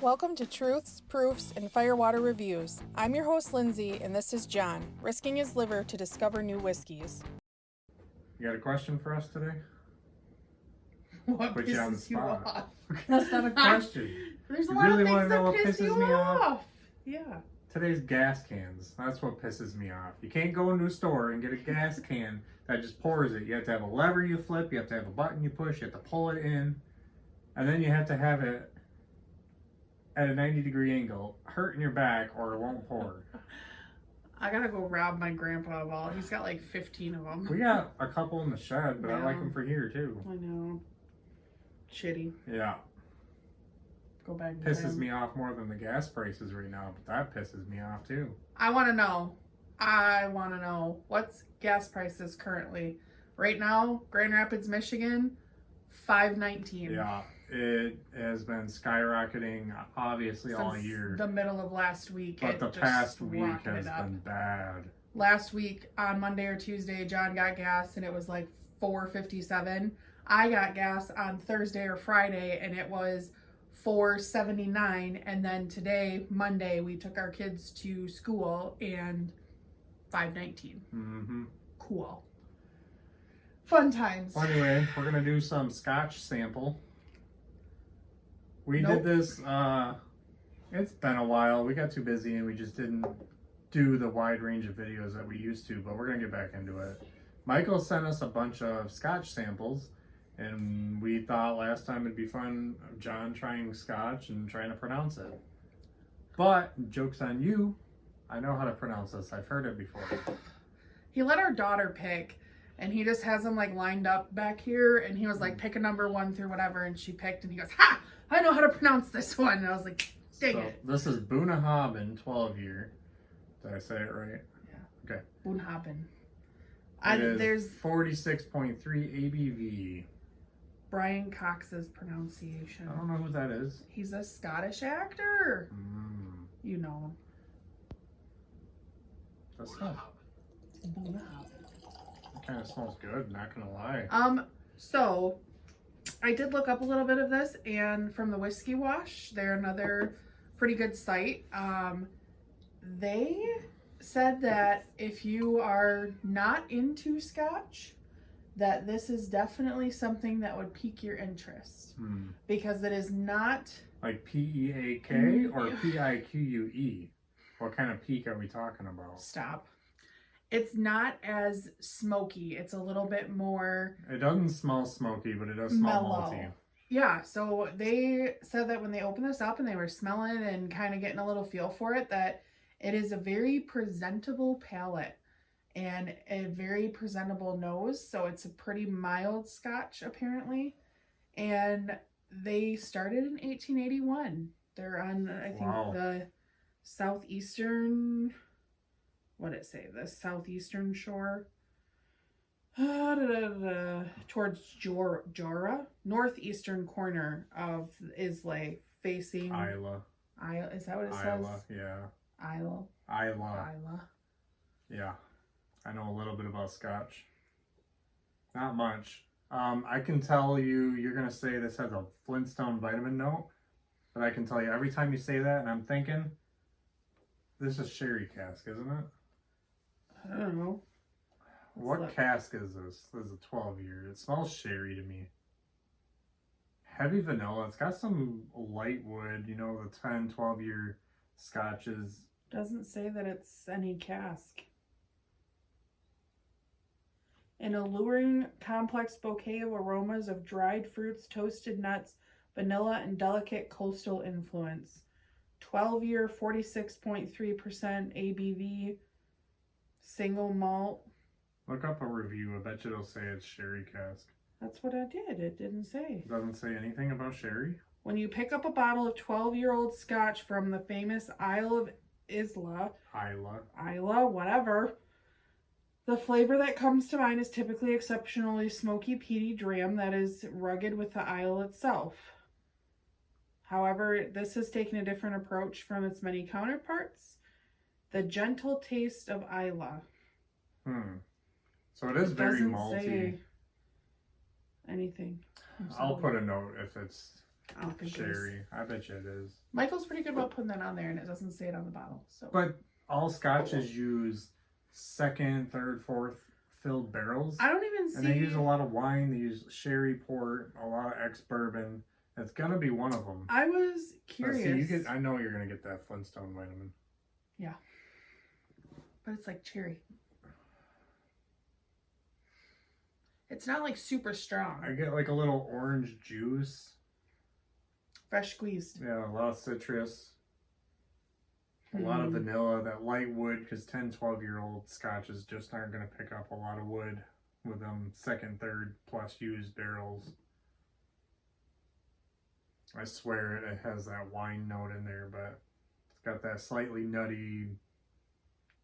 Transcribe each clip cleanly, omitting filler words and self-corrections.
Welcome to Truths, Proofs, and Firewater Reviews. I'm your host, Lindsay, and this is John, risking his liver to discover new whiskeys. You got a question for us today? What Put you on the pisses you spot. off? That's not a question. There's a You lot really of wanna things know that what piss pisses you me off? off. Yeah. Today's gas cans. That's what pisses me off. You can't go into a store and get a gas can that just pours it. You have to have a lever you flip, you have to have a button you push, you have to pull it in, and then you have to have it at a 90-degree angle, hurting your back, or it won't pour. I gotta go rob my grandpa of all. He's got like 15 of them. We got a couple in the shed, but I like Yeah. them for here too. I know. Shitty. Yeah. Go back and Pisses get 'em. me off more than the gas prices right now, but that pisses me off too. I want to know what's gas prices currently. Right now, Grand Rapids, Michigan, $5.19. Yeah, it has been skyrocketing obviously all Since year. the middle of last week. But it the just past week rocketed has up. been bad. Last week on Monday or Tuesday, John got gas and it was like $4.57. I got gas on Thursday or Friday and it was $4.79. And then today, Monday, we took our kids to school and $5.19. Mm-hmm. Cool. Fun times. Well, anyway, we're gonna do some Scotch sample. We Nope. did this. It's been a while. We got too busy and we just didn't do the wide range of videos that we used to. But we're gonna get back into it. Michael sent us a bunch of Scotch samples. And we thought last time it'd be fun, John trying Scotch and trying to pronounce it. But, joke's on you, I know how to pronounce this. I've heard it before. He let our daughter pick and he just has them like lined up back here and he was like, pick a number 1 through whatever, and she picked and he goes, ha! I know how to pronounce this one. And I was like, dang it. This is Bunnahabhain 12 year. Did I say it right? Yeah. Okay. Bunnahabhain. There's 46.3 ABV. Brian Cox's pronunciation. I don't know who that is. He's a Scottish actor. Mm, You know. that smells. It kind of smells good, not gonna lie. So I did look up a little bit of this, and from the Whiskey Wash, they're another pretty good site. They said that if you are not into Scotch, that this is definitely something that would pique your interest because it is not Like P-E-A-K or P-I-Q-U-E? What kind of peak are we talking about? stop. It's not as smoky. It's a little bit more It doesn't smell smoky, but it does smell mellow. malty. Yeah, so they said that when they opened this up and they were smelling and kind of getting a little feel for it, that it is a very presentable palate and a very presentable nose. So it's a pretty mild Scotch, apparently. And they started in 1881. They're on, I think, Wow. the southeastern, what did it say? The southeastern shore. Towards Jora, northeastern corner of Islay, facing Isla. Is that what it Isla, says? yeah. Isla. Isla. Yeah. I know a little bit about Scotch. Not much. I can tell you, you're going to say this has a Flintstone vitamin note. But I can tell you, every time you say that, and I'm thinking, this is sherry cask, isn't it? I don't know. What look. cask is this? This is a 12 year. It smells sherry to me. Heavy vanilla. It's got some light wood, you know, the 10, 12 year scotches. Doesn't say that it's any cask. An alluring, complex bouquet of aromas of dried fruits, toasted nuts, vanilla, and delicate coastal influence. 12-year, 46.3% ABV, single malt. Look up a review. I bet you it'll say it's sherry cask. That's what I did. It didn't say. It doesn't say anything about sherry. When you pick up a bottle of 12-year-old Scotch from the famous Isle of Isla, whatever, the flavor that comes to mind is typically exceptionally smoky, peaty dram that is rugged with the Isle itself. However, this has taken a different approach from its many counterparts. The gentle taste of Isla. So it is very Doesn't malty. say anything. I'll put a note if it's I don't think it is. Sherry. I bet you it is. Michael's pretty good about putting that on there, and it doesn't say it on the bottle. So, But all scotches use second, third, fourth filled barrels. I don't even see. And they use a lot of wine. They use sherry port, a lot of ex-bourbon. It's going to be one of them. I was curious. See, I know you're going to get that Flintstone vitamin. Yeah. But it's like cherry. It's not like super strong. I get like a little orange juice. Fresh squeezed. Yeah, a lot of citrus. A lot of vanilla, that light wood, because 10, 12-year-old scotches just aren't going to pick up a lot of wood with them second, third plus used barrels. I swear it has that wine note in there, but it's got that slightly nutty,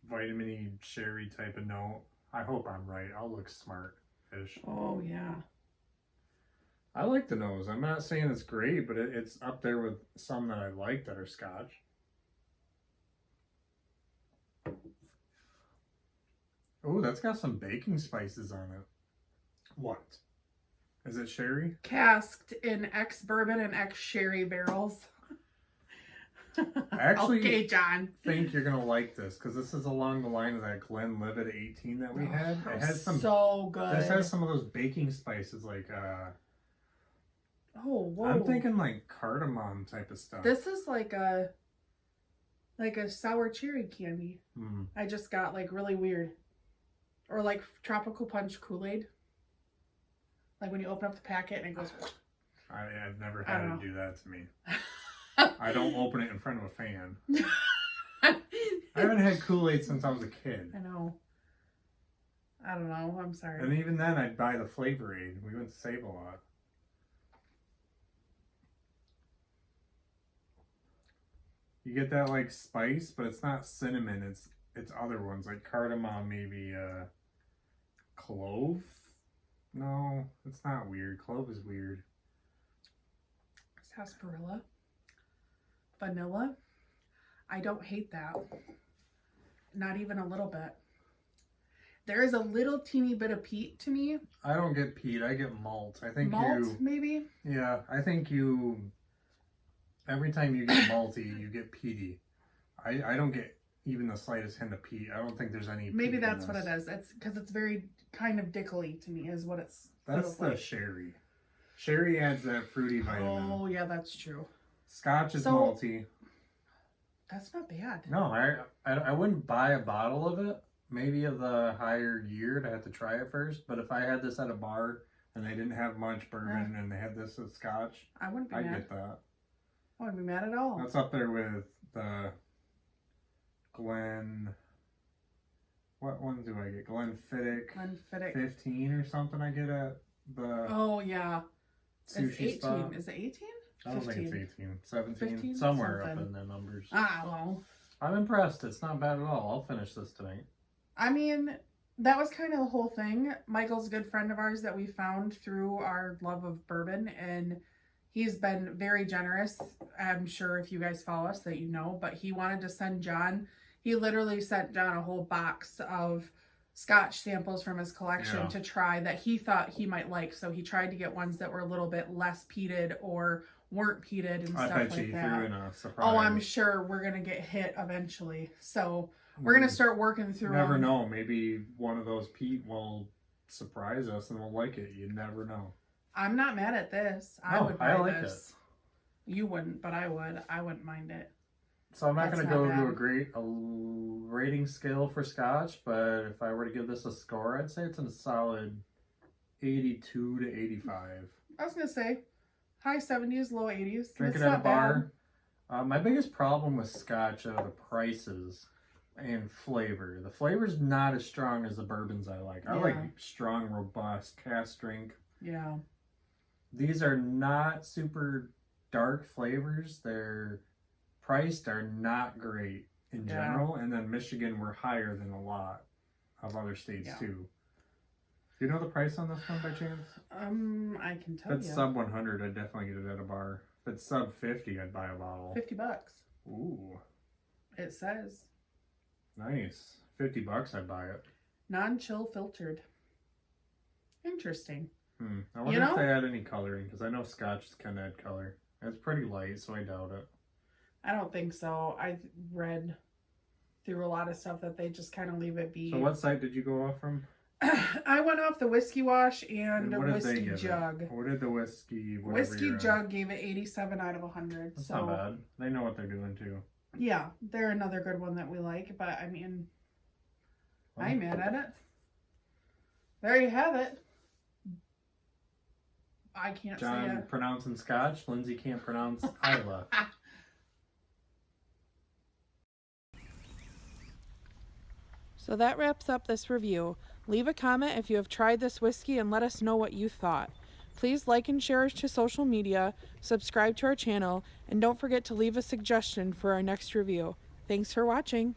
vitamin-y, sherry type of note. I hope I'm right. I'll look smart-ish. Oh, yeah. I like the nose. I'm not saying it's great, but it's up there with some that I like that are scotch. Oh, that's got some baking spices on it. What? Is it sherry? Casked in ex-bourbon and ex-sherry barrels. Actually, okay, John. I think you're going to like this, because this is along the line of that Glenlivet 18 that we had. It has some... So good. This has some of those baking spices, like... Oh, whoa. I'm thinking like cardamom type of stuff. This is like a sour cherry candy. I just got like really weird. Or like tropical punch Kool-Aid. Like when you open up the packet and it goes... I've never had it do that to me. I don't open it in front of a fan. I haven't had Kool-Aid since I was a kid. I know. I don't know. I'm sorry. And even then, I'd buy the Flavor Aid. We went to Save-A-Lot. You get that like spice, but it's not cinnamon. It's other ones like cardamom, maybe clove. No, it's not weird. Clove is weird. Sarsaparilla. Vanilla. I don't hate that. Not even a little bit. There is a little teeny bit of peat to me. I don't get peat. I get malt. I think malt, maybe? Yeah, I think you... Every time you get malty, you get peaty. I don't get even the slightest hint of peat. I don't think there's any peat. Maybe that's what it is. It's because it's very kind of dickly to me is what it's... That's the sherry. Sherry adds that fruity vitamin. Oh, yeah, that's true. Scotch is malty. That's not bad. No, I wouldn't buy a bottle of it. Maybe of the higher year to have to try it first. But if I had this at a bar and they didn't have much bourbon and they had this as scotch, I wouldn't be I'd mad. get that. I wouldn't be mad at all. That's up there with the what one do I get? Glenfiddich 15 or something I get at the Oh, yeah. sushi It's 18. spot. Is it 18? I don't think it's 18. 17. 15? Somewhere Something. up in the numbers. Ah, well. I'm impressed. It's not bad at all. I'll finish this tonight. I mean, that was kind of the whole thing. Michael's a good friend of ours that we found through our love of bourbon, and he's been very generous. I'm sure if you guys follow us that you know, but he wanted to send John, he literally sent John a whole box of scotch samples from his collection to try that he thought he might like. So he tried to get ones that were a little bit less peated or weren't peated and stuff like that. Threw in a surprise. Oh, I'm sure we're going to get hit eventually. So we're going to start working through You never know. Maybe one of those peat will surprise us and we'll like it. You never know. I'm not mad at this. I would buy this. You wouldn't, but I would. I wouldn't mind it. So I'm not going to go to a rating scale for scotch, but if I were to give this a score, I'd say it's a solid 82 to 85. I was going to say high 70s, low 80s. Drink it at a bar. My biggest problem with scotch are the prices and flavor. The flavor's not as strong as the bourbons I like. I like strong, robust cask strength. Yeah. These are not super dark flavors. They're priced are not great in general. And then Michigan were higher than a lot of other states too. Do you know the price on this one by chance? I can tell you. If it's sub 100, I'd definitely get it at a bar. If it's sub 50, I'd buy a bottle. $50. Ooh. It says. Nice. $50, I'd buy it. Non-chill filtered. Interesting. I wonder if they add any coloring, because I know scotch can add color. It's pretty light, so I doubt it. I don't think so. I read through a lot of stuff that they just kind of leave it be. So what site did you go off from? I went off the Whiskey Wash and what did they Whiskey give Jug. it? What did the Whiskey Whiskey Jug gave it 87 out of 100. That's so not bad. They know what they're doing too. yeah, they're another good one that we like. But I mean, I ain't mad at it. There you have it. I can't say John it. pronouncing Scotch. Lindsay can't pronounce Isla. So that wraps up this review. Leave a comment if you have tried this whiskey and let us know what you thought. Please like and share us to social media, subscribe to our channel, and don't forget to leave a suggestion for our next review. Thanks for watching.